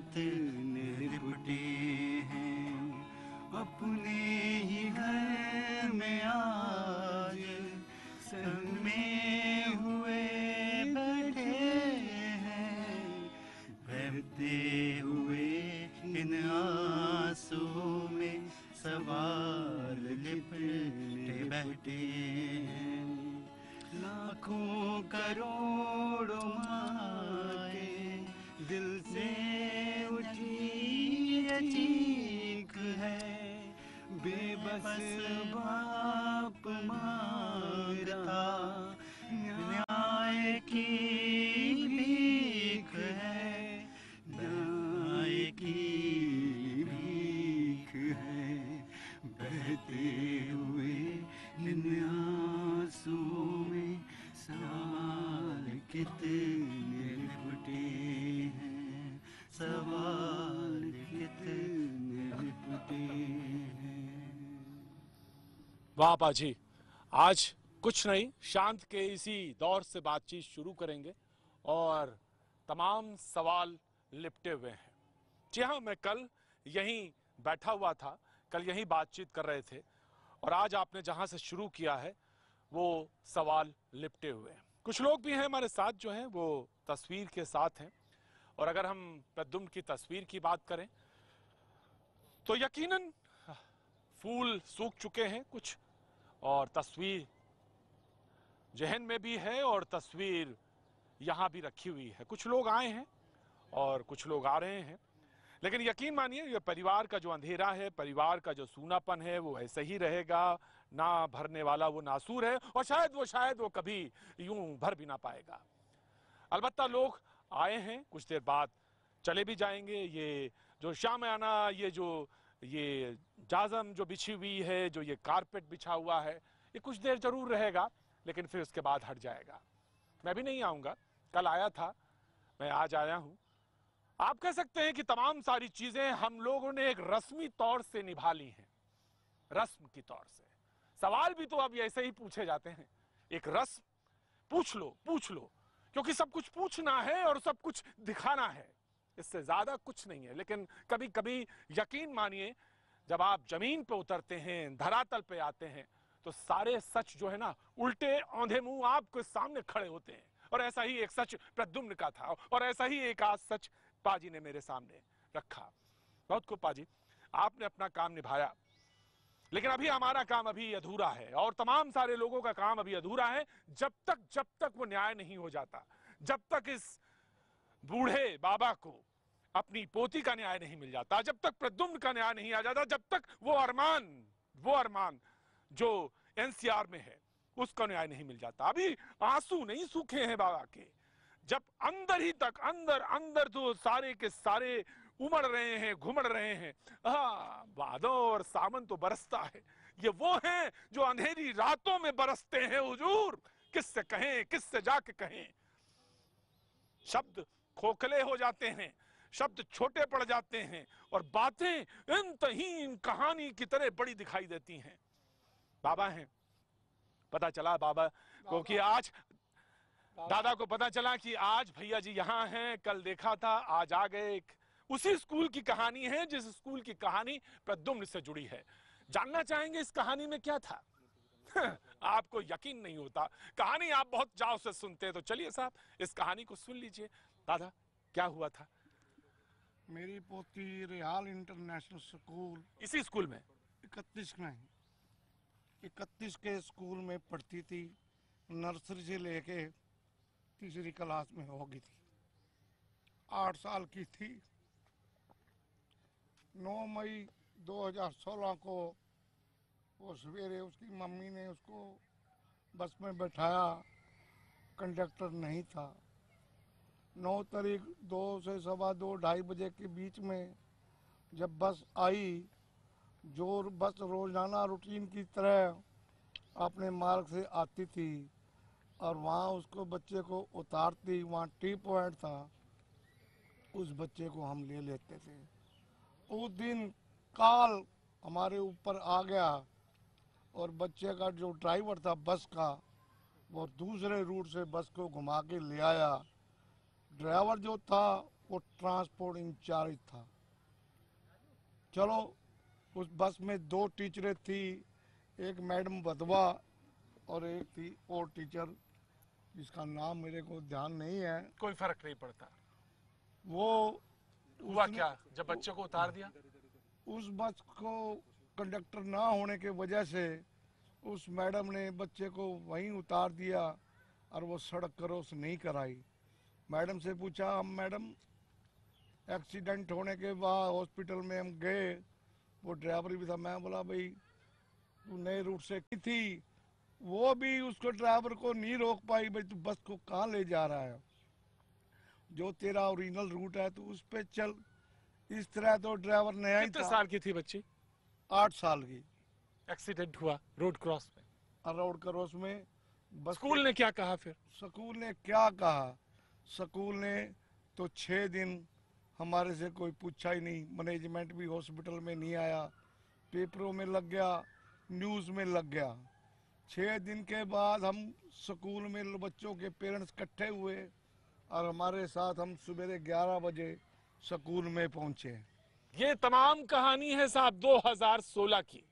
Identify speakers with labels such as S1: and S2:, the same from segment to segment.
S1: निरपुटे हैं, अपने ही घर में आज संग में हुए बैठे हैं, बहते हुए इन आंसुओं में सवाल लिपटे बैठे हैं। लाखों करोड़ों माँ के दिल से उठी ये चीख है, बेबस बाप मांगता न्याय की भीख है, न्याय की भीख है। बहते हुए इन आंसुओं में सवाल कितने फुटे हैं, सवाल कितने फुटे हैं।
S2: वाह पाजी, आज कुछ नहीं, शांत के इसी दौर से बातचीत शुरू करेंगे और तमाम सवाल लिपटे हुए हैं। जी हाँ, मैं कल यहीं बैठा हुआ था, कल यहीं बातचीत कर रहे थे और आज आपने जहां से शुरू किया है वो सवाल लिपटे हुए हैं। कुछ लोग भी हैं हमारे साथ जो हैं वो तस्वीर के साथ हैं, और अगर हम प्रद्युम्न की तस्वीर की बात करें तो यकीनन फूल सूख चुके हैं कुछ, और तस्वीर जहन में भी है और तस्वीर यहां भी रखी हुई है। कुछ लोग आए हैं और कुछ लोग आ रहे हैं, लेकिन यकीन मानिए ये परिवार का जो अंधेरा है, परिवार का जो सूनापन है वो ऐसे ही रहेगा। ना भरने वाला वो नासूर है और शायद वो कभी यूं भर भी ना पाएगा। अलबत्ता लोग आए हैं, कुछ देर बाद चले भी जाएंगे। ये जो शामियाना, ये जाजम जो बिछी हुई है, जो ये कारपेट बिछा हुआ है, ये कुछ देर जरूर रहेगा, लेकिन फिर उसके बाद हट जाएगा। मैं भी नहीं आऊंगा, कल आया था, मैं आज आया हूं। आप कह सकते हैं कि तमाम सारी चीजें हम लोगों ने एक रस्मी तौर से निभा ली हैं, रस्म की तौर से। सवाल भी तो अब ऐसे ही पूछे जाते हैं, एक रस्म, पूछ लो, क्योंकि सब कुछ पूछना है और सब कुछ दिखाना है, इससे ज्यादा कुछ नहीं है। लेकिन कभी कभी यकीन मानिए, जब आप जमीन पे उतरते हैं, धरातल पे आते हैं, तो सारे सच जो है ना, उल्टे औंधे मुंह आपके सामने खड़े होते हैं। और ऐसा ही एक सच प्रद्युम्न का था, और ऐसा ही एक आज सच पाजी ने मेरे सामने रखा। बहुत खूब पाजी, आपने अपना काम निभाया, लेकिन अभी हमारा काम अभी अधूरा है, और तमाम सारे लोगों का काम अभी अधूरा है, जब तक वो न्याय नहीं हो जाता, जब तक इस बूढ़े बाबा को अपनी पोती का न्याय नहीं मिल जाता, जब तक प्रद्युम्न का न्याय नहीं आ जाता, जब तक वो अरमान जो एनसीआर में है उसका न्याय नहीं मिल जाता। अभी आंसू नहीं सूखे हैं बाबा के, जब अंदर ही तक अंदर तो सारे के सारे उमड़ रहे हैं, घुमड़ रहे हैं। बादल और सावन तो बरसता है, ये वो हैं जो अंधेरी रातों में बरसते हैं हुजूर। किससे कहें, किससे जाके कहें। शब्द खोखले हो जाते हैं, शब्द छोटे पड़ जाते हैं, और बातें इंतहीन कहानी की तरह बड़ी दिखाई देती हैं। बाबा हैं, पता चला बाबा को कि आज, दादा को पता चला कि आज भैया जी यहाँ हैं, कल देखा था, आज आ गए। उसी स्कूल की कहानी है जिस स्कूल की कहानी प्रद्युम्न से जुड़ी है। जानना चाहेंगे इस कहानी में क्या था? आपको यकीन नहीं होता, कहानी आप बहुत चाव से सुनते हैं, तो चलिए साहब इस कहानी को सुन लीजिए। दादा, क्या हुआ था?
S3: मेरी पोती रियाल इंटरनेशनल स्कूल,
S2: इसी स्कूल में
S3: 31 के स्कूल में पढ़ती थी। नर्सरी से लेके तीसरी क्लास में हो गई थी। 8 साल की थी। 9 मई 2016 को वो सवेरे उसकी मम्मी ने उसको बस में बैठाया, कंडक्टर नहीं था। 9 तारीख 2 से सवा 2, 2:30 बजे के बीच में जब बस आई, जो बस रोजाना रूटीन की तरह अपने मार्ग से आती थी और वहाँ उसको बच्चे को उतारती, वहाँ टी पॉइंट था, उस बच्चे को हम ले लेते थे। उस दिन काल हमारे ऊपर आ गया और बच्चे का जो ड्राइवर था बस का, वो दूसरे रूट से बस को घुमा के ले आया। ड्राइवर जो था वो ट्रांसपोर्ट इंचार्ज था। चलो, उस बस में 2 टीचरें थी, एक मैडम बदवा और एक थी और टीचर जिसका नाम मेरे को ध्यान नहीं है।
S2: कोई फर्क नहीं पड़ता।
S3: वो
S2: हुआ क्या जब बच्चों को उतार दिया?
S3: उस बस को कंडक्टर ना होने के वजह से उस मैडम ने बच्चे को वहीं उतार दिया और वो सड़क क्रॉस नहीं कराई। मैडम से पूछा, हम मैडम एक्सीडेंट होने के बाद हॉस्पिटल में हम गए, वो ड्राइवर भी था। मैं बोला, भाई तू नए रूट से की थी, वो भी उसको ड्राइवर को नहीं रोक पाई, भाई तू बस को कहाँ ले जा रहा है, जो तेरा ओरिजिनल रूट है तो उस पे चल। इस तरह तो ड्राइवर नया ही
S2: कितने
S3: था।
S2: साल की थी बच्ची?
S3: 8 साल की।
S2: एक्सीडेंट हुआ रोड क्रॉस में,
S3: रोड क्रॉस में बस।
S2: स्कूल ने क्या कहा फिर?
S3: स्कूल ने क्या कहा? स्कूल ने तो 6 दिन हमारे से कोई पूछा ही नहीं। मैनेजमेंट भी हॉस्पिटल में नहीं आया, पेपरों में लग गया, न्यूज़ में लग गया। 6 दिन के बाद हम स्कूल में बच्चों के पेरेंट्स इकट्ठे हुए और हमारे साथ हम सवेरे 11 बजे स्कूल में पहुंचे।
S2: ये तमाम कहानी है साहब 2016 की।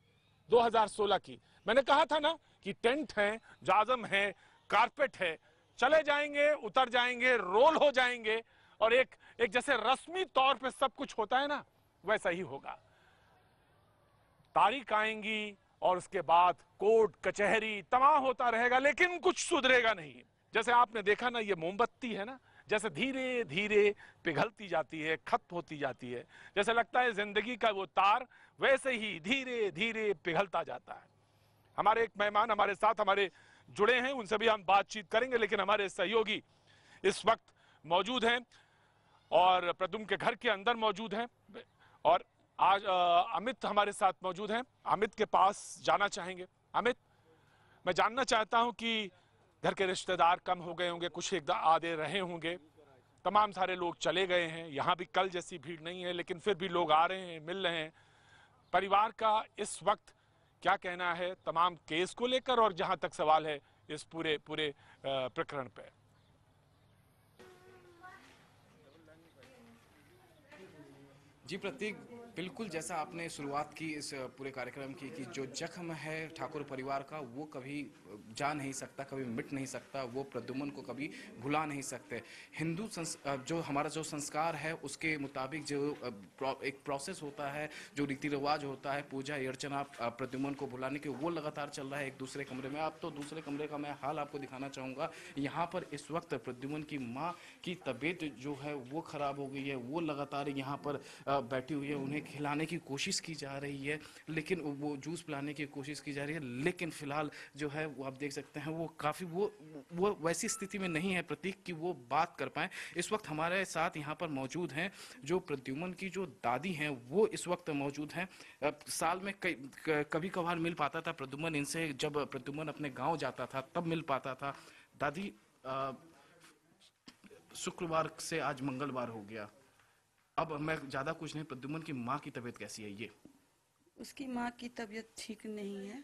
S2: 2016 की मैंने कहा था ना कि टेंट है, जाजम है, कारपेट है, चले जाएंगे, उतर जाएंगे, रोल हो जाएंगे और एक जैसे रस्मी तौर पे सब कुछ होता है ना, वैसा ही होगा। तारीख आएंगी और उसके बाद कोर्ट कचहरी तमाम होता रहेगा, लेकिन कुछ सुधरेगा नहीं। जैसे आपने देखा ना, ये मोमबत्ती है ना, जैसे धीरे धीरे पिघलती जाती है, खत्म होती जाती है, जैसे लगता है जिंदगी का वो तार वैसे ही धीरे धीरे पिघलता जाता है। हमारे एक मेहमान हमारे साथ हमारे जुड़े हैं, उनसे भी हम बातचीत करेंगे, लेकिन हमारे सहयोगी इस वक्त मौजूद हैं और प्रद्युम्न के घर के अंदर मौजूद हैं और आज अमित हमारे साथ मौजूद हैं। अमित के पास जाना चाहेंगे। अमित, मैं जानना चाहता हूं कि घर के रिश्तेदार कम हो गए होंगे, कुछ एक आधे रहे होंगे, तमाम सारे लोग चले गए हैं, यहाँ भी कल जैसी भीड़ नहीं है, लेकिन फिर भी लोग आ रहे हैं, मिल रहे हैं। परिवार का इस वक्त क्या कहना है तमाम केस को लेकर और जहां तक सवाल है इस पूरे प्रकरण पे?
S4: जी प्रतीक, बिल्कुल जैसा आपने शुरुआत की इस पूरे कार्यक्रम की कि जो जख्म है ठाकुर परिवार का वो कभी जा नहीं सकता, कभी मिट नहीं सकता, वो प्रद्युम्न को कभी भुला नहीं सकते। हिंदू जो हमारा जो संस्कार है उसके मुताबिक जो एक प्रोसेस होता है, जो रीति रिवाज होता है, पूजा अर्चना प्रद्युम्न को भुलाने के, वो लगातार चल रहा है एक दूसरे कमरे में। अब तो दूसरे कमरे का मैं हाल आपको दिखाना चाहूँगा। यहाँ पर इस वक्त प्रद्युम्न की माँ की तबीयत जो है वो खराब हो गई है, वो लगातार यहाँ पर बैठी हुई है, उन्हें खिलाने की कोशिश की जा रही है, लेकिन वो जूस पिलाने की कोशिश की जा रही है, लेकिन फिलहाल जो है वो आप देख सकते हैं वो काफ़ी वो वैसी स्थिति में नहीं है प्रतीक कि वो बात कर पाए। इस वक्त हमारे साथ यहाँ पर मौजूद हैं जो प्रद्युम्न की जो दादी हैं, वो इस वक्त मौजूद हैं। साल में कभी कभार मिल पाता था प्रद्युम्न इनसे, जब प्रद्युम्न अपने गाँव जाता था तब मिल पाता था। दादी, शुक्रवार से आज मंगलवार हो गया, अब मैं ज़्यादा कुछ नहीं, प्रद्युम्न की माँ की तबीयत कैसी है? ये
S5: उसकी माँ की तबीयत ठीक नहीं है,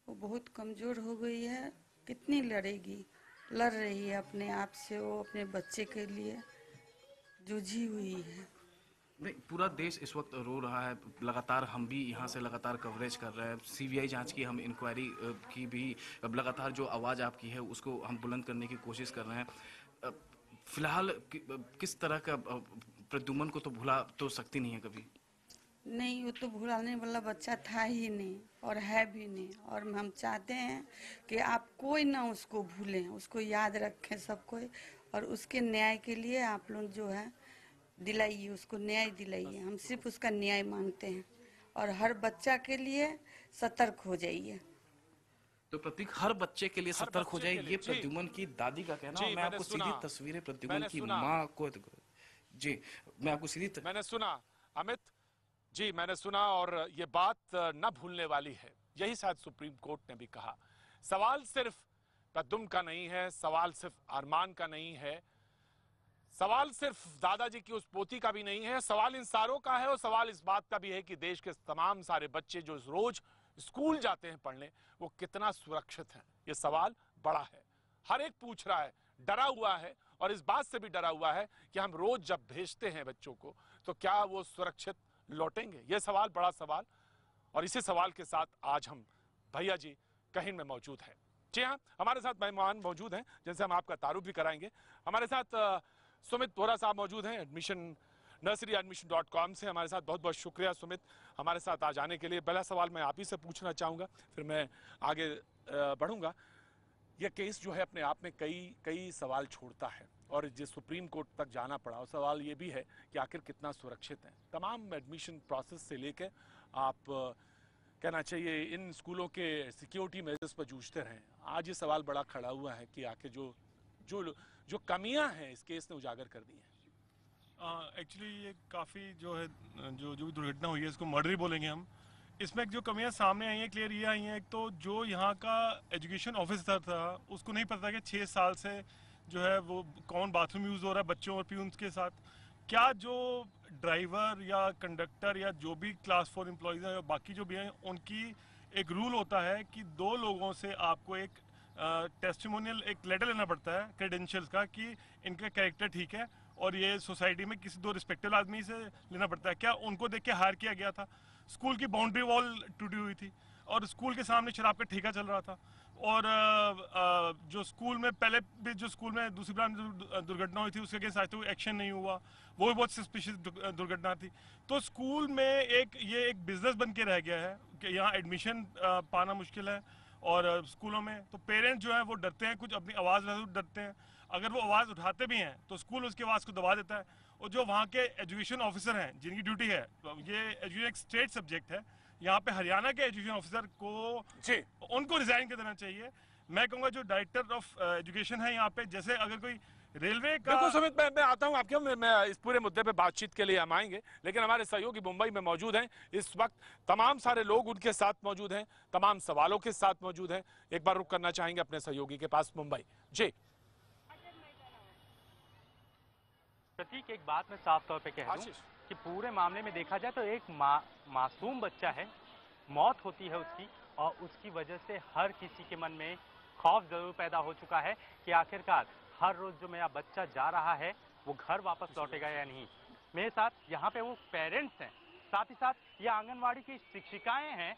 S5: वो बहुत कमज़ोर हो गई है। कितनी लड़ेगी, लड़ रही है अपने आप से, वो अपने बच्चे के लिए जूझी हुई है।
S4: नहीं, पूरा देश इस वक्त रो रहा है, लगातार हम भी यहाँ से लगातार कवरेज कर रहे हैं, सीबीआई जांच की हम इंक्वायरी की भी अब लगातार जो आवाज़ आपकी है उसको हम बुलंद करने की कोशिश कर रहे हैं। फिलहाल किस तरह का, प्रद्युम्न को तो भुला तो सकती नहीं है कभी?
S5: नहीं, वो तो भुलाने वाला बच्चा था ही नहीं और है भी नहीं, और हम चाहते हैं कि आप कोई ना उसको भूलें, उसको याद रखें सब कोई, और उसके न्याय के लिए आप लोग जो है दिलाइए, उसको न्याय दिलाइए। हम सिर्फ उसका न्याय मांगते हैं और हर बच्चा के लिए सतर्क हो जाइए।
S4: तो प्रतीक, हर बच्चे के लिए सतर्क हो जाए, ये प्रद्युम्न की दादी का कहना। मैं आपको सीधी तस्वीरें प्रद्युम्न की माँ को जी मैं आपको सीधी
S2: मैंने सुना अमित जी, मैंने सुना और ये बात न भूलने वाली है। यही शायद सुप्रीम कोर्ट ने भी कहा। सवाल सिर्फ प्रद्युम्न का नहीं है, सवाल सिर्फ अरमान का नहीं है, सवाल सिर्फ दादाजी की उस पोती का भी नहीं है, सवाल इन सारों का है। और सवाल इस बात का भी है कि देश के तमाम सारे बच्चे जो रोज स्कूल जाते हैं पढ़ने, वो कितना सुरक्षित हैं। ये सवाल बड़ा है, हर एक पूछ रहा है, डरा हुआ है और इस बात से भी डरा हुआ है कि हम रोज जब भेजते हैं बच्चों को तो क्या वो सुरक्षित लौटेंगे। ये सवाल, बड़ा सवाल, और इसी सवाल के साथ आज हम भैया जी कहिन में मौजूद हैं। जी हाँ, हमारे साथ मेहमान मौजूद हैं जिनसे हम आपका तारुफ भी कराएंगे। हमारे साथ सुमित बोरा साहब मौजूद हैं nurseryadmission.com से। हमारे साथ बहुत बहुत शुक्रिया सुमित हमारे साथ आज आने के लिए। पहला सवाल मैं आप ही से पूछना चाहूँगा, फिर मैं आगे बढ़ूँगा। यह केस जो है अपने आप में कई सवाल छोड़ता है और जिस सुप्रीम कोर्ट तक जाना पड़ा, और सवाल ये भी है कि आखिर कितना सुरक्षित है। तमाम एडमिशन प्रोसेस से लेकर आप कहना चाहिए इन स्कूलों के सिक्योरिटी मेजर्स पर जूझते रहे। आज ये सवाल बड़ा खड़ा हुआ है कि आखिर जो कमियां हैं इस केस ने उजागर कर दी हैं।
S6: एक्चुअली ये काफ़ी जो है जो भी दुर्घटना हुई है इसको मर्डर ही बोलेंगे हम। इसमें जो कमियां सामने आई हैं, क्लियर ये आई हैं, एक तो जो यहाँ का एजुकेशन ऑफिसर था उसको नहीं पता कि 6 साल से जो है वो कौन बाथरूम यूज़ हो रहा है बच्चों और प्यून्स के साथ। क्या जो ड्राइवर या कंडक्टर या जो भी क्लास 4 एम्प्लॉयज़ हैं या बाकी जो भी हैं, उनकी एक रूल होता है कि 2 लोगों से आपको एक टेस्टिमोनियल एक लेटर लेना पड़ता है क्रेडेंशियल्स का कि इनका कैरेक्टर ठीक है और ये सोसाइटी में किसी 2 रिस्पेक्टेबल आदमी से लेना पड़ता है। क्या उनको देख के हायर किया गया था? स्कूल की बाउंड्री वॉल टूटी हुई थी और स्कूल के सामने शराब का ठेका चल रहा था, और जो स्कूल में पहले भी जो स्कूल में दूसरी बार दुर्घटना हुई थी उसके अगेंस्ट आज तक एक्शन नहीं हुआ, वो भी बहुत सस्पिशियस दुर्घटना थी। तो स्कूल में ये एक बिजनेस बन के रह गया है कि यहाँ एडमिशन पाना मुश्किल है, और स्कूलों में तो पेरेंट्स जो हैं वो डरते हैं, कुछ अपनी आवाज़ डरते हैं। अगर वो आवाज़ उठाते भी हैं तो स्कूल उसकी आवाज़ को दबा देता है। और जो वहाँ के एजुकेशन ऑफिसर हैं जिनकी ड्यूटी है, ये एजुकेशन एक स्टेट सब्जेक्ट है, यहाँ पे हरियाणा के एजुकेशन ऑफिसर को
S2: जी
S6: उनको रिजाइन कर देना चाहिए। मैं कहूँगा जो डायरेक्टर ऑफ एजुकेशन है यहाँ पे, जैसे अगर कोई रेलवे का।
S2: बिल्कुल सुमित, मैं आता हूँ आपके, मैं इस पूरे मुद्दे पे बातचीत के लिए हम आएंगे, लेकिन हमारे सहयोगी मुंबई में मौजूद हैं इस वक्त। तमाम सारे लोग उनके साथ मौजूद हैं, तमाम सवालों के साथ मौजूद हैं। एक बार रुक करना चाहेंगे अपने सहयोगी के पास मुंबई। जी
S7: प्रतीक, एक बात मैं साफ तौर पे कह दूं कि पूरे मामले में देखा जाए तो एक मासूम बच्चा है, मौत होती है उसकी, और उसकी वजह से हर किसी के मन में खौफ जरूर पैदा हो चुका है कि आखिरकार हर रोज जो मेरा बच्चा जा रहा है वो घर वापस लौटेगा या नहीं। मेरे साथ यहाँ पे वो पेरेंट्स हैं, साथ ही साथ ये आंगनवाड़ी की शिक्षिकाएं हैं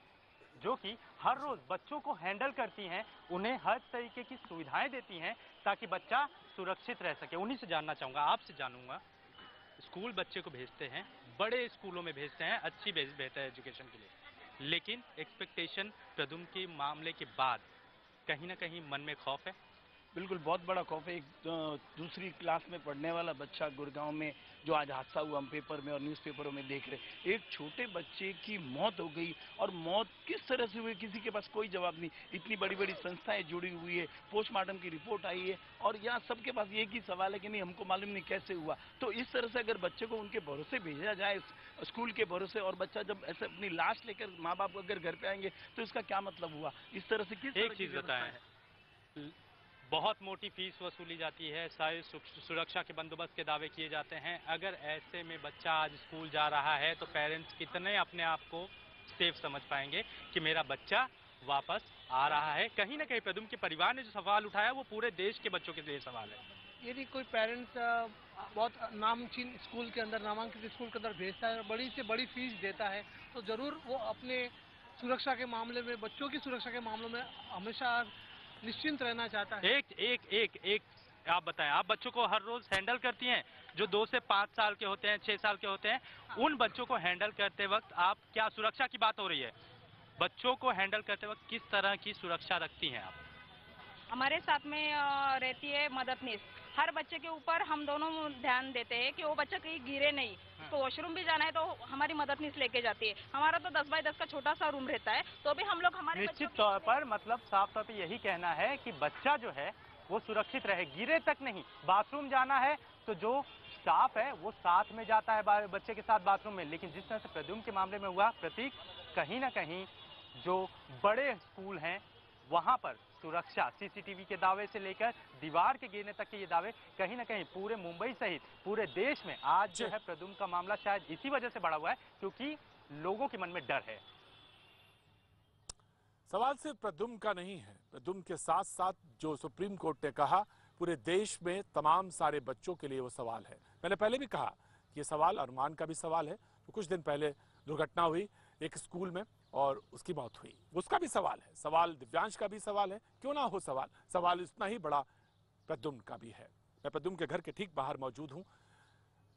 S7: जो कि हर रोज बच्चों को हैंडल करती हैं, उन्हें हर तरीके की सुविधाएं देती हैं ताकि बच्चा सुरक्षित रह सके। उन्हीं से जानना चाहूँगा, आपसे जानूंगा, स्कूल बच्चे को भेजते हैं, बड़े स्कूलों में भेजते हैं अच्छी बेहतर एजुकेशन के लिए, लेकिन एक्सपेक्टेशन प्रदुम के मामले के बाद कहीं ना कहीं मन में खौफ है।
S8: बिल्कुल, बहुत बड़ा खौफ है। एक दूसरी क्लास में पढ़ने वाला बच्चा गुड़गांव में जो आज हादसा हुआ हम पेपर में और न्यूज़पेपरों में देख रहे, एक छोटे बच्चे की मौत हो गई, और मौत किस तरह से हुई किसी के पास कोई जवाब नहीं। इतनी बड़ी बड़ी संस्थाएं जुड़ी हुई है, पोस्टमार्टम की रिपोर्ट आई है, और यहाँ सबके पास एक ही सवाल है कि नहीं हमको मालूम नहीं कैसे हुआ। तो इस तरह से अगर बच्चे को उनके भरोसे भेजा जाए, स्कूल के भरोसे, और बच्चा जब ऐसे अपनी लाश लेकर माँ बाप अगर घर पे आएंगे तो इसका क्या मतलब हुआ? इस तरह से किस
S7: एक चीज बताएं, बहुत मोटी फीस वसूली जाती है, सारे सुरक्षा के बंदोबस्त के दावे किए जाते हैं। अगर ऐसे में बच्चा आज स्कूल जा रहा है तो पेरेंट्स कितने अपने आप को सेफ समझ पाएंगे कि मेरा बच्चा वापस आ रहा है? कहीं ना कहीं प्रदुम के परिवार ने जो सवाल उठाया वो पूरे देश के बच्चों के लिए सवाल है।
S9: यदि कोई पेरेंट्स बहुत नामचीन स्कूल के अंदर, नामांकित स्कूल के अंदर भेजता है, बड़ी से बड़ी फीस देता है, तो जरूर वो अपने सुरक्षा के मामले में, बच्चों की सुरक्षा के मामलों में हमेशा निश्चिंत रहना चाहता है।
S7: एक आप बताएं, आप बच्चों को हर रोज हैंडल करती हैं जो 2 से 5 साल के होते हैं, 6 साल के होते हैं, उन बच्चों को हैंडल करते वक्त आप क्या सुरक्षा की बात हो रही है, बच्चों को हैंडल करते वक्त किस तरह की सुरक्षा रखती हैं आप?
S10: हमारे साथ में रहती है मददनीश, हर बच्चे के ऊपर हम दोनों ध्यान देते हैं कि वो बच्चा कहीं गिरे नहीं। तो वॉशरूम भी जाना है तो हमारी मददनीश लेके जाती है। हमारा तो 10 बाय 10 का छोटा सा रूम रहता है, तो भी हम लोग हमारे
S7: निश्चित तौर पर, मतलब साफ तौर पे यही कहना है कि बच्चा जो है वो सुरक्षित रहे, गिरे तक नहीं। बाथरूम जाना है तो जो स्टाफ है वो साथ में जाता है बच्चे के साथ बाथरूम में, लेकिन जिस तरह से प्रद्युम्न के मामले में हुआ प्रतीक, कहीं ना कहीं जो बड़े स्कूल हैं वहां पर सुरक्षा, सीसीटीवी के दावे से लेकर दीवार के गिरने तक के ये दावे कहीं ना कहीं पूरे मुंबई सहित पूरे देश में आज जो है प्रद्युम्न का मामला शायद इसी वजह से बढ़ा हुआ है क्योंकि लोगों के मन में डर है।
S2: सवाल सिर्फ प्रद्युम्न का नहीं है, प्रद्युम्न के साथ साथ जो सुप्रीम कोर्ट ने कहा पूरे देश में तमाम सारे बच्चों के लिए वो सवाल है। मैंने पहले भी कहा कि ये सवाल अरमान का भी सवाल है। तो कुछ दिन पहले दुर्घटना हुई एक स्कूल में और उसकी मौत हुई, उसका भी सवाल है। सवाल दिव्यांश का भी सवाल है, क्यों ना हो सवाल। सवाल इतना ही बड़ा प्रद्युम्न का भी है। मैं प्रद्युम्न के घर के ठीक बाहर मौजूद हूँ।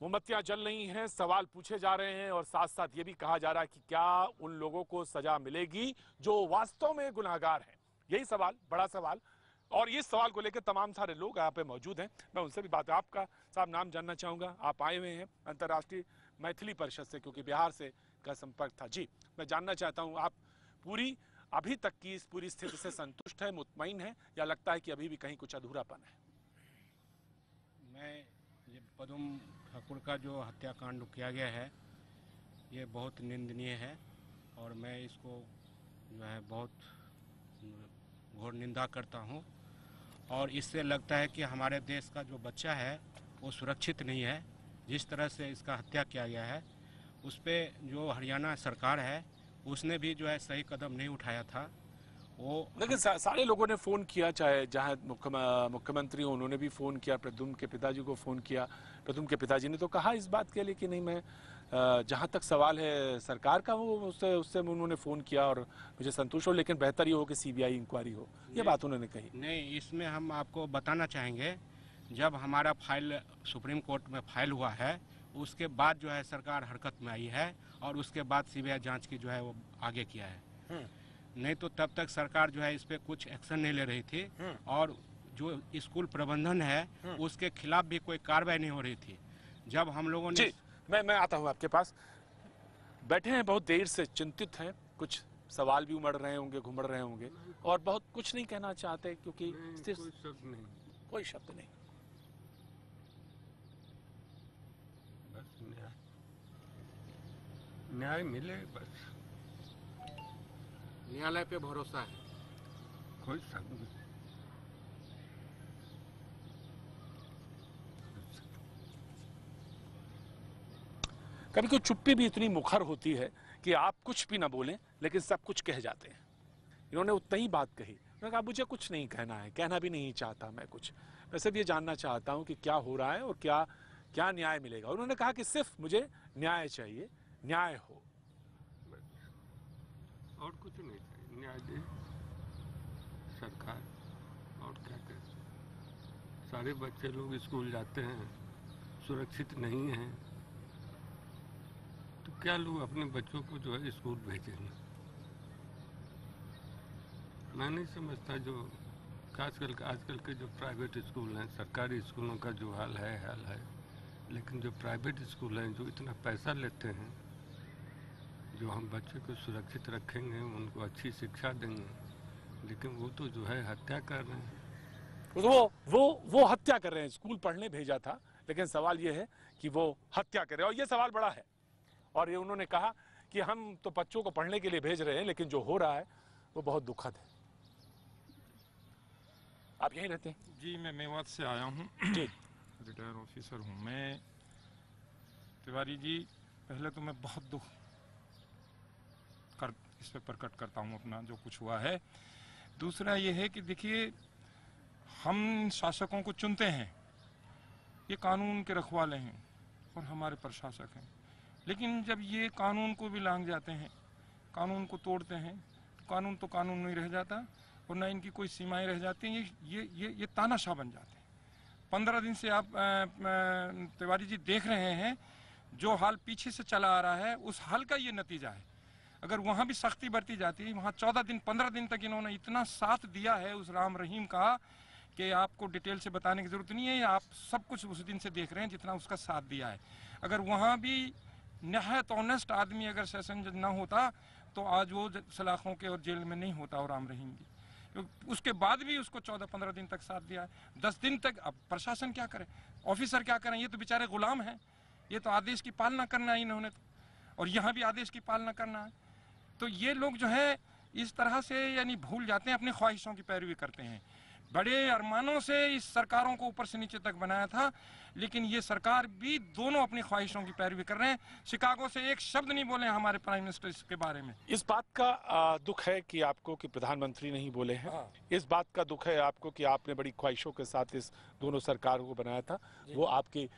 S2: मोमबत्तियां जल रही हैं, सवाल पूछे जा रहे हैं और साथ साथ ये भी कहा जा रहा है कि क्या उन लोगों को सजा मिलेगी जो वास्तव में गुनहगार हैं। यही सवाल, बड़ा सवाल। और इस सवाल को लेकर तमाम सारे लोग यहाँ पे मौजूद हैं। मैं उनसे भी बात, आपका साहब नाम जानना चाहूँगा। आप आए हुए हैं अंतर्राष्ट्रीय मैथिली परिषद से, क्योंकि बिहार से का संपर्क था। जी, मैं जानना चाहता हूँ, आप पूरी अभी तक की इस पूरी स्थिति से संतुष्ट है, मुतमईन है, या लगता है कि अभी भी कहीं कुछ अधूरापन है?
S11: मैं ये प्रद्युम्न ठाकुर का जो हत्याकांड किया गया है ये बहुत निंदनीय है और मैं इसको जो है बहुत घोर निंदा करता हूँ। और इससे लगता है कि हमारे देश का जो बच्चा है वो सुरक्षित नहीं है। जिस तरह से इसका हत्या किया गया है उस पर जो हरियाणा सरकार है उसने भी जो है सही कदम नहीं उठाया था। वो
S2: लेकिन सारे लोगों ने फ़ोन किया, चाहे जहाँ मुख्यमंत्री हो उन्होंने भी फ़ोन किया, प्रद्युम्न के पिताजी को फ़ोन किया। प्रद्युम्न के पिताजी ने तो कहा इस बात के लिए कि नहीं, मैं जहाँ तक सवाल है सरकार का वो उससे उन्होंने फ़ोन किया और मुझे संतुष्ट हो, लेकिन बेहतर ये हो कि सीबीआई इंक्वायरी हो, ये बात उन्होंने कही।
S11: नहीं, इसमें हम आपको बताना चाहेंगे, जब हमारा फाइल सुप्रीम कोर्ट में फाइल हुआ है उसके बाद जो है सरकार हरकत में आई है और उसके बाद सीबीआई जांच की जो है वो आगे किया है। नहीं तो तब तक सरकार जो है इस पे कुछ एक्शन नहीं ले रही थी और जो स्कूल प्रबंधन है उसके खिलाफ भी कोई कार्रवाई नहीं हो रही थी। जब हम लोगों ने
S2: मैं आता हूँ आपके पास। बैठे हैं, बहुत देर से चिंतित हैं, कुछ सवाल भी उमड़ रहे होंगे, घुमड़ रहे होंगे और बहुत कुछ नहीं कहना चाहते क्योंकि कोई शब्द नहीं।
S12: बस न्याय मिले, बस
S11: न्यायालय पे भरोसा है,
S12: कोई शक नहीं।
S2: कभी कोई चुप्पी भी इतनी मुखर होती है कि आप कुछ भी ना बोलें लेकिन सब कुछ कह जाते हैं। इन्होंने उतना ही बात कही, उन्होंने कहा मुझे कुछ नहीं कहना है, कहना भी नहीं चाहता मैं कुछ, मैं सिर्फ ये जानना चाहता हूँ कि क्या हो रहा है और क्या क्या न्याय मिलेगा। उन्होंने कहा कि सिर्फ मुझे न्याय चाहिए, न्याय हो,
S12: और कुछ नहीं चाहिए। न्याय दे सरकार, और क्या करें। सारे बच्चे लोग स्कूल जाते हैं, सुरक्षित नहीं हैं, तो क्या लोग अपने बच्चों को जो है स्कूल भेजेंगे? मैं नहीं समझता जो आजकल के जो प्राइवेट स्कूल हैं, सरकारी स्कूलों का जो हाल है, लेकिन जो प्राइवेट स्कूल हैं जो इतना पैसा लेते हैं, जो हम बच्चों को सुरक्षित रखेंगे, उनको अच्छी शिक्षा देंगे, लेकिन वो तो जो है हत्या कर रहे हैं।
S2: वो हत्या कर रहे हैं। स्कूल पढ़ने भेजा था, लेकिन सवाल ये है कि वो हत्या कर रहे हैं और ये सवाल बड़ा है। और ये उन्होंने कहा कि हम तो बच्चों को पढ़ने के लिए भेज रहे हैं, लेकिन जो हो रहा है वो बहुत दुखद है। आप यहीं रहते हैं?
S13: जी, मैं मेवात से आया हूँ, रिटायर ऑफिसर हूँ मैं। तिवारी जी, पहले तो मैं बहुत दुख इस पर प्रकट करता हूँ अपना जो कुछ हुआ है। दूसरा ये है कि देखिए, हम शासकों को चुनते हैं, ये कानून के रखवाले हैं और हमारे प्रशासक हैं, लेकिन जब ये कानून को भी लांघ जाते हैं, कानून को तोड़ते हैं, तो कानून नहीं रह जाता और ना इनकी कोई सीमाएं रह जाती हैं। ये तानाशाह बन जाते हैं। 15 दिन से आप तिवारी जी देख रहे हैं जो हाल पीछे से चला आ रहा है, उस हाल का ये नतीजा है। अगर वहाँ भी सख्ती बरती जाती, वहाँ 15 दिन तक इन्होंने इतना साथ दिया है उस राम रहीम का कि आपको डिटेल से बताने की ज़रूरत नहीं है, आप सब कुछ उस दिन से देख रहे हैं जितना उसका साथ दिया है। अगर वहाँ भी नहायत ऑनेस्ट आदमी अगर सेशन जज ना होता तो आज वो सलाखों के और जेल में नहीं होता और राम रहीम की। उसके बाद भी उसको 14-15 दिन तक साथ दिया है। 10 दिन तक अब प्रशासन क्या करे, ऑफिसर क्या करें? ये तो बेचारे गुलाम हैं, ये तो आदेश की पालना करना है इन्होंने तो, और यहाँ भी आदेश की पालना करना है। तो ये लोग जो है इस तरह से यानी भूल जाते हैं, अपनी ख्वाहिशों की पैरवी करते हैं। बड़े अरमानों से इस सरकारों को ऊपर से नीचे तक बनाया था, लेकिन ये सरकार भी दोनों अपनी ख्वाहिशों की पैरवी कर रहे हैं। शिकागो से एक शब्द नहीं बोले हमारे प्राइम मिनिस्टर इसके बारे में।
S2: इस बात का दुख है कि आपको कि प्रधानमंत्री नहीं बोले हैं।
S13: हाँ।
S2: इस बात का दुख है आपको कि आपने बड़ी ख्वाहिशों के साथ इस दोनों सरकारों को बनाया था। वो आपके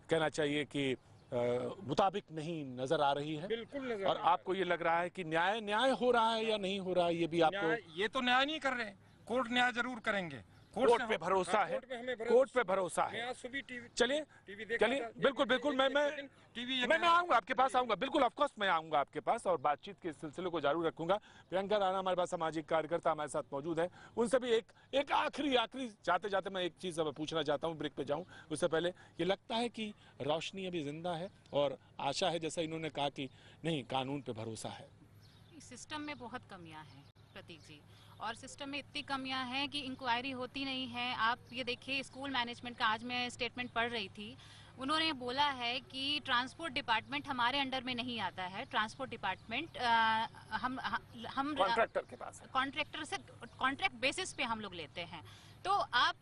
S2: कहना चाहिए कि मुताबिक नहीं नजर आ रही है।
S13: बिल्कुल नजर
S2: और आपको ये लग रहा है कि न्याय हो रहा है या नहीं हो रहा है, ये भी आपको।
S13: ये तो न्याय नहीं कर रहे, कोर्ट न्याय जरूर करेंगे।
S2: कोर्ट पे भरोसा है, कोर्ट पे भरोसा है। चलिए बिल्कुल मैं आऊंगा आपके पास, आऊंगा बिल्कुल, ऑफ कोर्स मैं आऊंगा आपके पास और बातचीत के सिलसिले को जारी रखूंगा। प्रियंका राणा हमारे पास सामाजिक कार्यकर्ता हमारे साथ मौजूद है, उनसे भी एक आखिरी जाते जाते मैं एक चीज अब पूछना चाहता हूँ, ब्रेक पे जाऊँ उससे पहले। ये लगता है कि रोशनी अभी जिंदा है और आशा है, जैसा इन्होंने कहा कि नहीं, कानून पे भरोसा है।
S14: सिस्टम में बहुत कमियां हैं प्रतीक जी, और सिस्टम में इतनी कमियां हैं कि इंक्वायरी होती नहीं है। आप ये देखिए, स्कूल मैनेजमेंट का आज मैं स्टेटमेंट पढ़ रही थी, उन्होंने बोला है कि ट्रांसपोर्ट डिपार्टमेंट हमारे अंडर में नहीं आता है। ट्रांसपोर्ट डिपार्टमेंट हम
S2: कॉन्ट्रैक्टर के पास,
S14: कॉन्ट्रैक्टर से कॉन्ट्रैक्ट बेसिस पे हम लोग लेते हैं। तो आप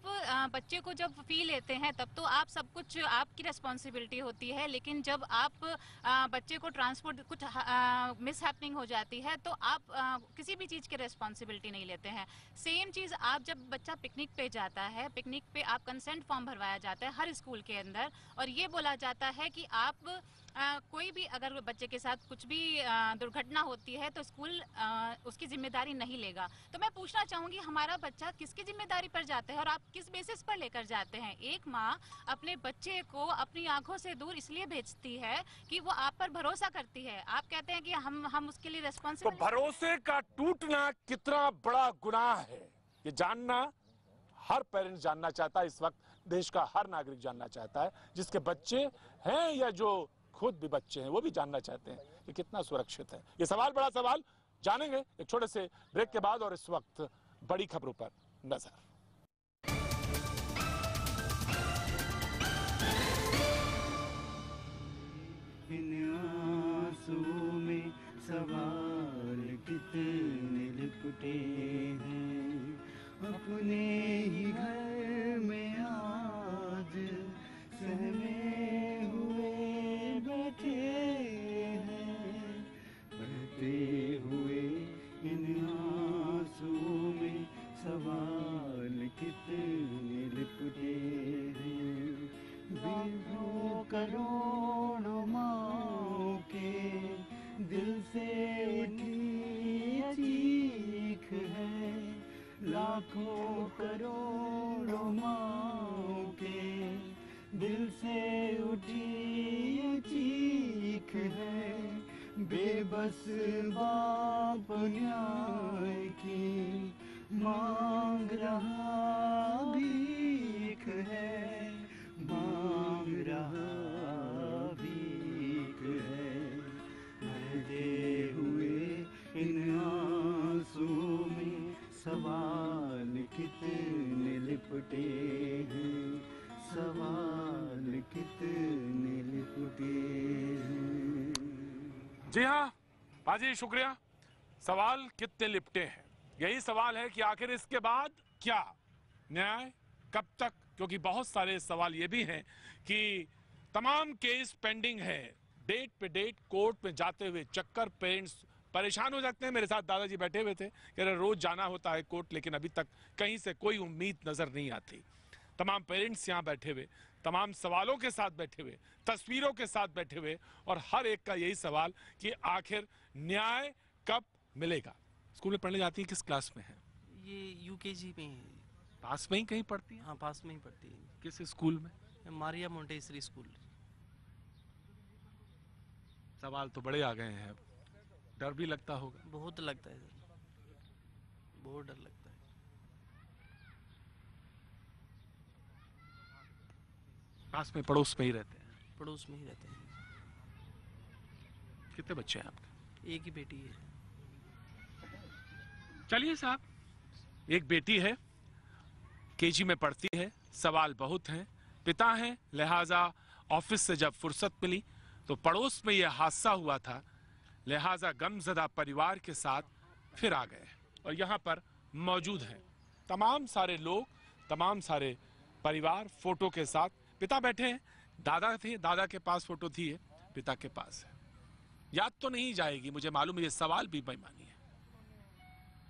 S14: बच्चे को जब फी लेते हैं तब तो आप सब कुछ आपकी रिस्पॉन्सिबिलिटी होती है, लेकिन जब आप बच्चे को ट्रांसपोर्ट कुछ मिस हैपनिंग हो जाती है तो आप किसी भी चीज़ की रिस्पॉन्सिबिलिटी नहीं लेते हैं। सेम चीज़ आप जब बच्चा पिकनिक पे जाता है, पिकनिक पे आप कंसेंट फॉर्म भरवाया जाता है हर स्कूल के अंदर, और ये बोला जाता है कि आप कोई भी अगर बच्चे के साथ कुछ भी दुर्घटना होती है तो स्कूल उसकी जिम्मेदारी नहीं लेगा। तो मैं पूछना चाहूँगी, हमारा बच्चा किसकी जिम्मेदारी पर जाता है और आप किस बेसिस पर लेकर जाते हैं? एक माँ अपने बच्चे को अपनी आंखों से दूर इसलिए भेजती है कि वो आप पर भरोसा करती है। आप कहते हैं कि हम उसके लिए रिस्पॉन्सिबल।
S2: तो भरोसे का टूटना कितना बड़ा गुनाह है, ये जानना हर पेरेंट्स जानना चाहता है। इस वक्त देश का हर नागरिक जानना चाहता है, जिसके बच्चे हैं या जो खुद भी बच्चे हैं वो भी जानना चाहते हैं कि कितना सुरक्षित है। ये सवाल बड़ा सवाल जानेंगे एक छोटे से ब्रेक के बाद, और इस वक्त बड़ी खबरों पर नजर।
S1: इन आंसुओं में सवाल कितने लिपटे हैं, अपने ही घर में आज सहमे हुए बैठे हैं, बहते हुए इन आंसुओं में सवाल कितने लिपटे हैं। बिंदु करोड़ों माँओं के दिल से उठी चीख है, लाखों करोड़ों माँओं के दिल से उठी चीख है। बेबस बाप न्याय की मांग रहा भीख है, मांग रहा भीख है। बहते हुए इन आंसुओं में सवाल कितने लिपटे हैं, सवाल कितने लिपटे हैं।
S2: जी हाँ बाजी, शुक्रिया। सवाल कितने लिपटे हैं, यही सवाल है कि आखिर इसके बाद क्या, न्याय कब तक? क्योंकि बहुत सारे सवाल ये भी हैं कि तमाम केस पेंडिंग है, डेट पे डेट कोर्ट में जाते हुए चक्कर पेरेंट्स परेशान हो जाते हैं। मेरे साथ दादाजी बैठे हुए थे, कह रहे रोज जाना होता है कोर्ट, लेकिन अभी तक कहीं से कोई उम्मीद नजर नहीं आती। तमाम पेरेंट्स यहाँ बैठे हुए, तमाम सवालों के साथ बैठे हुए, तस्वीरों के साथ बैठे हुए, और हर एक का यही सवाल कि आखिर न्याय कब मिलेगा। स्कूल में पढ़ने जाती है, किस क्लास में है?
S15: ये यूकेजी में है।
S2: पास में ही कहीं पढ़ती है?
S15: हाँ पास में ही पढ़ती है।
S2: किस स्कूल में?
S15: Maria Montessori school.
S2: सवाल तो बड़े आ गए हैं, डर भी लगता होगा?
S15: बहुत लगता है सर, बहुत डर लगता है।
S2: पास में पड़ोस में ही रहते हैं?
S15: पड़ोस में ही रहते हैं।
S2: कितने बच्चे हैं आपके?
S15: एक ही बेटी है।
S2: चलिए साहब, एक बेटी है, केजी में पढ़ती है, सवाल बहुत हैं, पिता हैं, लिहाजा ऑफिस से जब फुर्सत मिली तो पड़ोस में यह हादसा हुआ था, लिहाजा गमजदा परिवार के साथ फिर आ गए और यहाँ पर मौजूद हैं। तमाम सारे लोग, तमाम सारे परिवार फोटो के साथ। पिता बैठे हैं, दादा थे, दादा के पास फोटो थी, पिता के पास है। याद तो नहीं जाएगी, मुझे मालूम है ये सवाल भी बेईमानी है,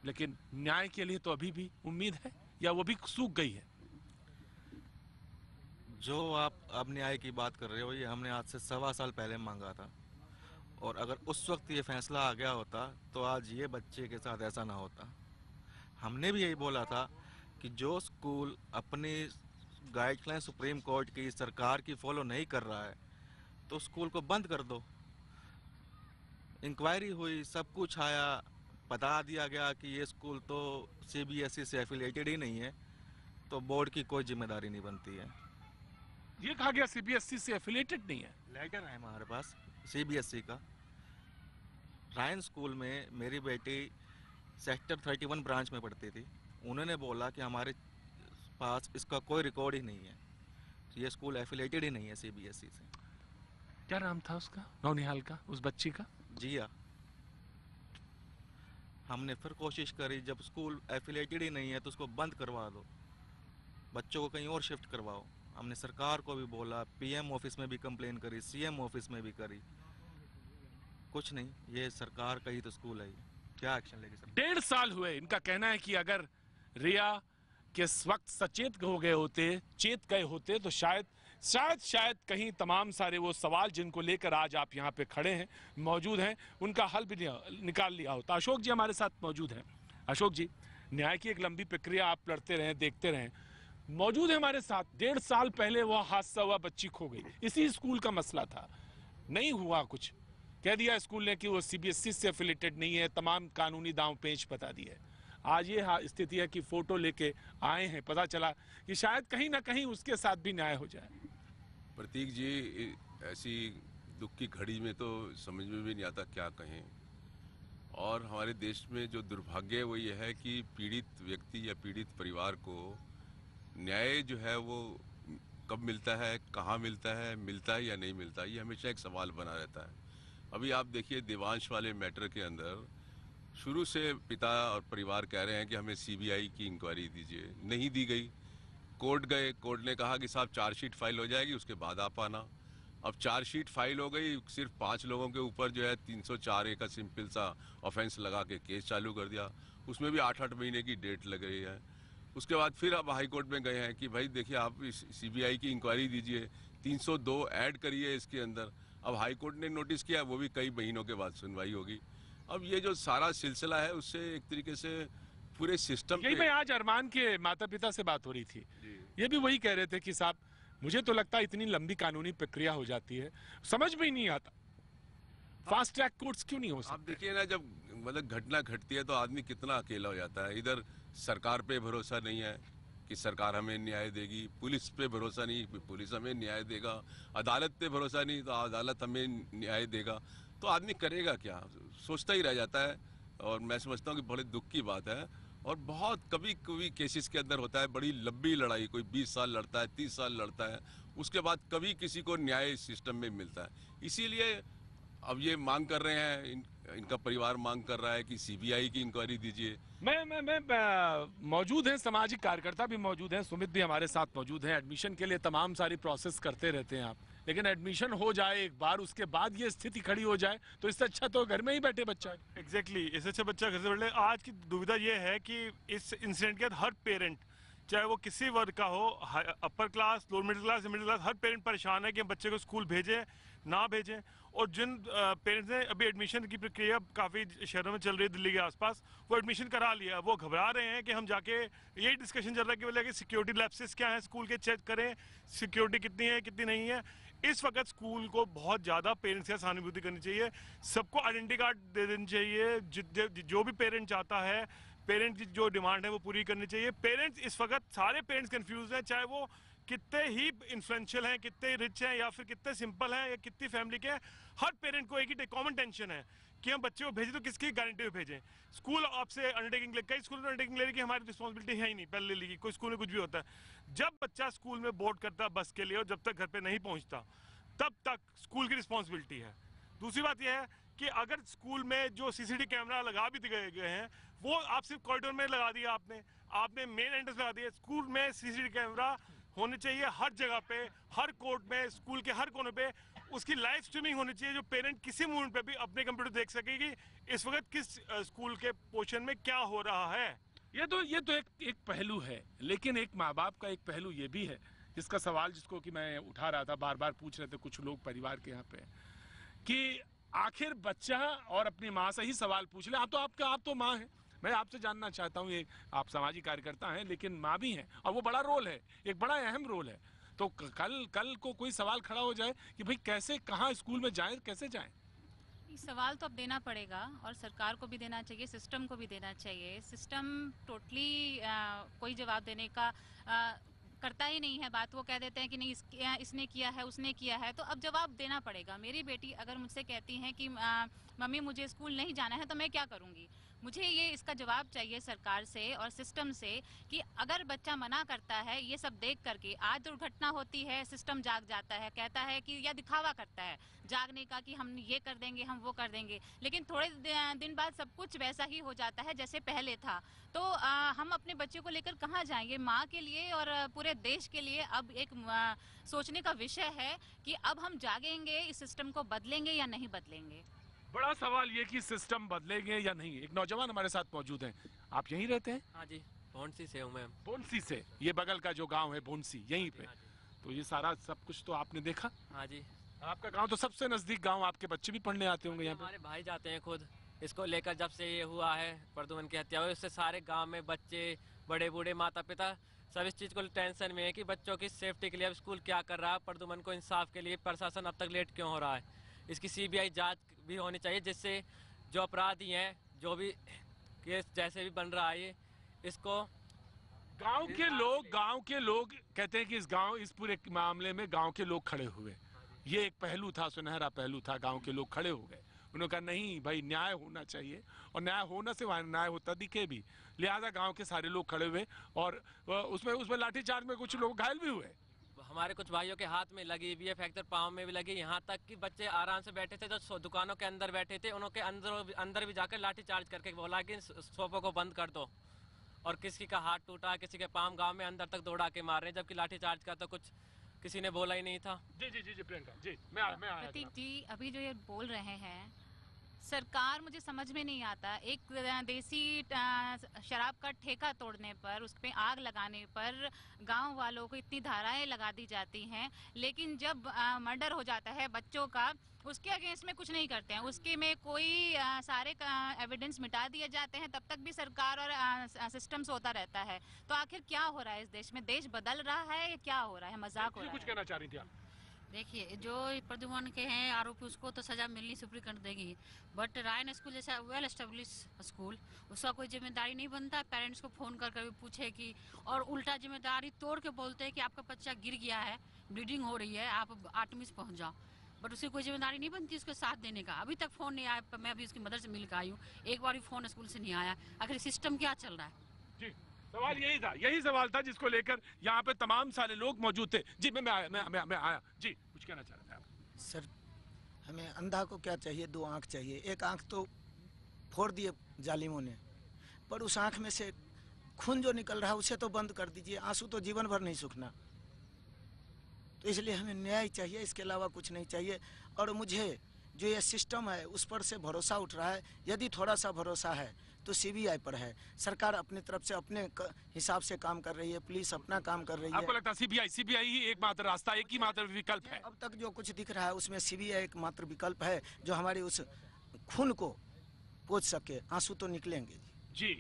S2: लेकिन न्याय के लिए तो अभी भी उम्मीद है, या वो भी सूख गई है?
S16: जो आप अब न्याय की बात कर रहे हो, ये हमने आज से 1.25 साल पहले मांगा था, और अगर उस वक्त ये फैसला आ गया होता तो आज ये बच्चे के साथ ऐसा ना होता। हमने भी यही बोला था कि जो स्कूल अपनी गाइडलाइन सुप्रीम कोर्ट की, सरकार की फॉलो नहीं कर रहा है तो स्कूल को बंद कर दो। इंक्वायरी हुई, सब कुछ आया, बता दिया गया कि ये स्कूल तो CBSE से एफिलिएटेड ही नहीं है, तो बोर्ड की कोई जिम्मेदारी नहीं बनती है।
S2: ये कहा गया CBSE से एफिलिएटेड नहीं है?
S16: लेटर है हमारे पास CBSE का। रायन स्कूल में मेरी बेटी सेक्टर 31 ब्रांच में पढ़ती थी, उन्होंने बोला कि हमारे पास इसका कोई रिकॉर्ड ही नहीं है, तो ये स्कूल एफिलिएटेड ही नहीं है CBSE से।
S2: क्या नाम था उसका, नौनिहाल का, उस बच्ची का?
S16: जिया। हमने फिर कोशिश करी, जब स्कूल एफिलिएटेड ही नहीं है तो उसको बंद करवा दो, बच्चों को कहीं और शिफ्ट करवाओ। हमने सरकार को भी बोला, PM ऑफिस में भी कंप्लेन करी, CM ऑफिस में भी करी, कुछ नहीं। ये सरकार का ही तो स्कूल है, क्या एक्शन लेगी सरकार?
S2: 1.5 साल हुए। इनका कहना है कि अगर रिया किस वक्त सचेत हो गए होते, चेत गए होते, तो शायद कहीं तमाम सारे वो सवाल जिनको लेकर आज आप यहाँ पे खड़े हैं, मौजूद हैं, उनका हल भी निकाल लिया होता। अशोक जी हमारे साथ मौजूद हैं। अशोक जी, न्याय की एक लंबी प्रक्रिया आप लड़ते रहे, देखते रहे, मौजूद है हमारे साथ। 1.5 साल पहले वो हादसा हुआ, बच्ची खो गई, इसी स्कूल का मसला था, नहीं हुआ कुछ, कह दिया स्कूल ने कि वो CBSE से एफिलिएटेड नहीं है, तमाम कानूनी दांव पेच बता दिए। आज ये स्थिति है कि फोटो लेके आए हैं, पता चला कि शायद कहीं ना कहीं उसके साथ भी न्याय हो जाए।
S17: प्रतीक जी, ऐसी दुख की घड़ी में तो समझ में भी नहीं आता क्या कहें। और हमारे देश में जो दुर्भाग्य है वो ये है कि पीड़ित व्यक्ति या पीड़ित परिवार को न्याय जो है वो कब मिलता है, कहाँ मिलता है या नहीं मिलता, ये हमेशा एक सवाल बना रहता है। अभी आप देखिए, देवांश वाले मैटर के अंदर शुरू से पिता और परिवार कह रहे हैं कि हमें CBI की इंक्वायरी दीजिए, नहीं दी गई। कोर्ट गए, कोर्ट ने कहा कि साहब चार्जशीट फाइल हो जाएगी, उसके बाद आप आना। अब चार्जशीट फाइल हो गई, सिर्फ 5 लोगों के ऊपर जो है 304A का सिंपल सा ऑफेंस लगा के केस चालू कर दिया, उसमें भी 8-8 महीने की डेट लग रही है। उसके बाद फिर अब हाई कोर्ट में गए हैं कि भाई देखिए आप इस CBI की इंक्वायरी दीजिए, 302 ऐड करिए इसके अंदर। अब हाई कोर्ट ने नोटिस किया, वो भी कई महीनों के बाद सुनवाई होगी। अब ये जो सारा सिलसिला है उससे एक तरीके से पूरे सिस्टम
S2: यही मैं आज अरमान के माता पिता से बात हो रही थी, ये भी वही कह रहे थे कि साहब मुझे तो लगता है इतनी लंबी कानूनी प्रक्रिया हो जाती है, समझ में ही नहीं आता, फास्ट ट्रैक कोर्ट्स क्यों नहीं हो सकते?
S17: आप देखिए ना, जब मतलब घटना घटती है तो आदमी कितना अकेला हो जाता है। इधर सरकार पे भरोसा नहीं है कि सरकार हमें न्याय देगी, पुलिस पे भरोसा नहीं कि पुलिस हमें न्याय देगा, अदालत पे भरोसा नहीं तो अदालत हमें न्याय देगा, तो आदमी करेगा क्या, सोचता ही रह जाता है। और मैं समझता हूँ कि बड़े दुख की बात है। और बहुत कभी कभी केसेस के अंदर होता है बड़ी लंबी लड़ाई, कोई 20 साल लड़ता है, 30 साल लड़ता है, उसके बाद कभी किसी को न्याय सिस्टम में मिलता है। इसीलिए अब ये मांग कर रहे हैं, इनका परिवार मांग कर रहा है कि CBI की इंक्वायरी दीजिए।
S2: मैं मौजूद हैं, सामाजिक कार्यकर्ता भी मौजूद हैं, सुमित भी हमारे साथ मौजूद हैं। एडमिशन के लिए तमाम सारी प्रोसेस करते रहते हैं आप, लेकिन एडमिशन हो जाए एक बार, उसके बाद ये स्थिति खड़ी हो जाए तो इससे अच्छा तो घर में ही बैठे बच्चा है।
S6: एग्जैक्टली, इससे अच्छा बच्चा घर से बैठे। आज की दुविधा ये है कि इस इंसिडेंट के बाद हर पेरेंट, चाहे वो किसी वर्ग का हो, upper class, lower middle class, middle class, हर पेरेंट परेशान है कि हम बच्चे को स्कूल भेजें ना भेजें। और जिन पेरेंट्स ने अभी एडमिशन की प्रक्रिया काफ़ी शहरों में चल रही है, दिल्ली के आसपास, वो एडमिशन करा लिया, वो घबरा रहे हैं कि हम जाके, यही डिस्कशन चल रहा है कि बोले कि सिक्योरिटी लैप्सेस क्या है स्कूल के, चेक करें सिक्योरिटी कितनी है कितनी नहीं है। इस वक्त स्कूल को बहुत ज़्यादा पेरेंट्स की सहानुभूति करनी चाहिए, सबको आइडेंटिटी कार्ड दे देनी चाहिए, जो भी पेरेंट चाहता है, पेरेंट्स की जो डिमांड है वो पूरी करनी चाहिए। पेरेंट्स इस वक्त सारे पेरेंट्स कंफ्यूज हैं, चाहे वो कितने ही इन्फ्लुएंशियल हैं, कितने रिच हैं, या फिर कितने सिंपल हैं, या कितनी फैमिली के हैं। हर पेरेंट को एक ही कॉमन टेंशन है कि हम बच्चे को भेजें तो किसकी गारंटी में भेजें। स्कूल आपसे अंडरटेकिंग ले, कई स्कूल में अंडरटेकिंग ले रही कि हमारी रिस्पॉन्सिबिलिटी है ही नहीं, पहले ले ली, कोई स्कूल में कुछ भी होता है। जब बच्चा स्कूल में बोर्ड करता है बस के लिए और जब तक घर पे नहीं पहुंचता, तब तक स्कूल की रिस्पॉन्सिबिलिटी है। दूसरी बात यह है कि अगर स्कूल में जो CCTV कैमरा लगा भी दिए गए हैं, वो आप सिर्फ कॉरिडोर में लगा दिया, आपने मेन एंट्रेंस लगा दिया। स्कूल में सीसीटीवी कैमरा होने चाहिए हर जगह पे, हर कोर्ट में, स्कूल के हर कोने पे उसकी लाइव स्ट्रीमिंग होनी चाहिए, जो पेरेंट किसी मोमेंट पे भी अपने कंप्यूटर देख सके कि इस वक्त किस स्कूल के पोर्शन में क्या हो रहा है।
S2: ये तो एक पहलू है, लेकिन एक माँ बाप का एक पहलू ये भी है, जिसका सवाल जिसको कि मैं उठा रहा था, बार बार पूछ रहे थे कुछ लोग परिवार के यहाँ पे, कि आखिर बच्चा और अपनी माँ से ही सवाल पूछ ले। आप तो माँ हैं, मैं आपसे जानना चाहता हूँ, ये आप सामाजिक कार्यकर्ता हैं लेकिन माँ भी हैं, और वो बड़ा रोल है, एक बड़ा अहम रोल है। तो कल को कोई सवाल खड़ा हो जाए कि भाई कैसे, कहाँ स्कूल में जाएं, कैसे जाएं?
S14: सवाल तो अब देना पड़ेगा, और सरकार को भी देना चाहिए, सिस्टम को भी देना चाहिए। सिस्टम टोटली कोई जवाब देने का करता ही नहीं है बात। वो कह देते हैं कि नहीं इसने किया है, उसने किया है, तो अब जवाब देना पड़ेगा। मेरी बेटी अगर मुझसे कहती है कि मम्मी मुझे स्कूल नहीं जाना है, तो मैं क्या करूँगी? मुझे ये इसका जवाब चाहिए सरकार से और सिस्टम से कि अगर बच्चा मना करता है, ये सब देख करके, आज दुर्घटना होती है, सिस्टम जाग जाता है, कहता है कि या दिखावा करता है जागने का कि हम ये कर देंगे, हम वो कर देंगे, लेकिन थोड़े दिन बाद सब कुछ वैसा ही हो जाता है जैसे पहले था। तो हम अपने बच्चे को लेकर कहाँ जाएंगे? माँ के लिए और पूरे देश के लिए अब एक सोचने का विषय है कि अब हम जागेंगे, इस सिस्टम को बदलेंगे या नहीं बदलेंगे।
S2: बड़ा सवाल ये कि सिस्टम बदलेंगे या नहीं। एक नौजवान हमारे साथ मौजूद हैं, आप यहीं रहते हैं?
S18: हाँ जी, भोंसी से हूँ मैं।
S2: भोंसी से, ये बगल का जो गांव है भोंसी, यहीं पे। तो ये सारा सब कुछ तो आपने देखा?
S18: हाँ जी।
S2: आपका गांव तो सबसे नजदीक गांव, आपके बच्चे भी पढ़ने आते होंगे यहाँ पे?
S18: हमारे भाई जाते हैं खुद। इसको लेकर जब से ये हुआ है, प्रद्युमन की हत्या हुई, उससे सारे गाँव में बच्चे, बड़े बूढ़े, माता पिता सब इस चीज़ को टेंशन में है कि बच्चों की सेफ्टी के लिए अब स्कूल क्या कर रहा है। प्रद्युमन को इंसाफ के लिए प्रशासन अब तक लेट क्यों हो रहा है? इसकी सीबीआई जांच भी होनी चाहिए, जिससे जो अपराधी हैं, जो भी केस जैसे भी बन रहा है, ये इसको
S2: गांव के लोग कहते हैं कि इस पूरे मामले में गांव के लोग खड़े हुए। ये एक पहलू था, सुनहरा पहलू था, गांव के लोग खड़े हो गए। उन्होंने कहा नहीं भाई, न्याय होना चाहिए, और न्याय होना से वहाँ न्याय होता दिखे भी, लिहाजा गांव के सारे लोग खड़े हुए, और उसमें लाठीचार्ज में कुछ लोग घायल भी हुए।
S18: हमारे कुछ भाइयों के हाथ में लगी भी है फ्रैक्चर, पाँव में भी लगी, यहाँ तक कि बच्चे आराम से बैठे थे, जो दुकानों के अंदर बैठे थे, उनके अंदर भी जाकर लाठी चार्ज करके बोला कि शॉपों को बंद कर दो। और किसी का हाथ टूटा, किसी के पाँव गांव में अंदर तक दौड़ा के मार रहे, जबकि लाठी चार्ज का तो कुछ किसी ने बोला ही नहीं था।
S2: जी जी जी जी प्रियंका जी, मैं आया।
S14: प्रतीक जी, अभी जो ये बोल रहे हैं, सरकार मुझे समझ में नहीं आता। एक देसी शराब का ठेका तोड़ने पर, उस पर आग लगाने पर गांव वालों को इतनी धाराएं लगा दी जाती हैं, लेकिन जब मर्डर हो जाता है बच्चों का, उसके अगेंस्ट में कुछ नहीं करते हैं। उसके में कोई सारे एविडेंस मिटा दिए जाते हैं, तब तक भी सरकार और सिस्टम से होता रहता है। तो आखिर क्या हो रहा है इस देश में? देश बदल रहा है या क्या हो रहा है? मजाक हो रहा है?
S2: कुछ कहना चाह रही थी आप?
S19: देखिए, जो प्रद्युमन के हैं आरोपी, उसको तो सजा मिलनी सुप्रीम कोर्ट देगी, बट रायन स्कूल जैसा वेल एस्टेब्लिश स्कूल, उसका कोई जिम्मेदारी नहीं बनता। पेरेंट्स को फ़ोन कर भी पूछे कि, और उल्टा जिम्मेदारी तोड़ के बोलते हैं कि आपका बच्चा गिर गया है, ब्लीडिंग हो रही है, आप आर्टमिस पहुंच जाओ, बट उसकी कोई जिम्मेदारी नहीं बनती उसको साथ देने का। अभी तक फ़ोन नहीं आया। मैं अभी उसकी मदर से मिल कर आई हूँ, एक बार भी फ़ोन स्कूल से नहीं आया। आखिर सिस्टम क्या चल रहा है?
S2: जी, सवाल यही सवाल था जिसको लेकर यहाँ पे तमाम सारे लोग मौजूद थे। जी, मैं आया। जी, कुछ कहना चाह रहे थे आप?
S20: सर, हमें अंधा को क्या चाहिए? 2 आँख चाहिए। एक आँख तो फोड़ दिए जालिमों ने, पर उस आँख में से खून जो निकल रहा है उसे तो बंद कर दीजिए। आंसू तो जीवन भर नहीं सूखना। तो इसलिए हमें न्याय चाहिए, इसके अलावा कुछ नहीं चाहिए। और मुझे जो ये सिस्टम है उस पर से भरोसा उठ रहा है। यदि थोड़ा सा भरोसा है तो सीबीआई पर है। सरकार अपनी तरफ से अपने हिसाब से काम कर रही है, पुलिस अपना काम कर रही है।
S2: आपको लगता है सीबीआई ही एकमात्र रास्ता, एक ही मात्र विकल्प है?
S20: अब तक जो कुछ दिख रहा है उसमें सीबीआई एकमात्र विकल्प है, जो हमारे उस खून को पोंछ सके। आंसू तो निकलेंगे
S2: जी।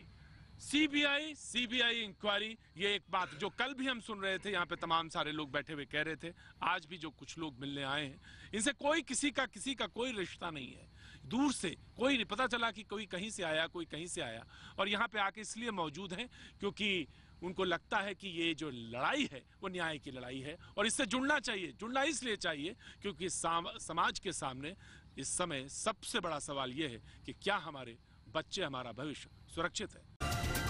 S2: सीबीआई इंक्वायरी, ये एक बात जो कल भी हम सुन रहे थे, यहाँ पे तमाम सारे लोग बैठे हुए कह रहे थे, आज भी जो कुछ लोग मिलने आए हैं, इनसे कोई किसी का कोई रिश्ता नहीं है। दूर से कोई नहीं, पता चला कि कोई कहीं से आया, कोई कहीं से आया, और यहाँ पे आके इसलिए मौजूद हैं क्योंकि उनको लगता है कि ये जो लड़ाई है वो न्याय की लड़ाई है, और इससे जुड़ना चाहिए। जुड़ना इसलिए चाहिए क्योंकि समाज के सामने इस समय सबसे बड़ा सवाल ये है कि क्या हमारे बच्चे, हमारा भविष्य सुरक्षित है।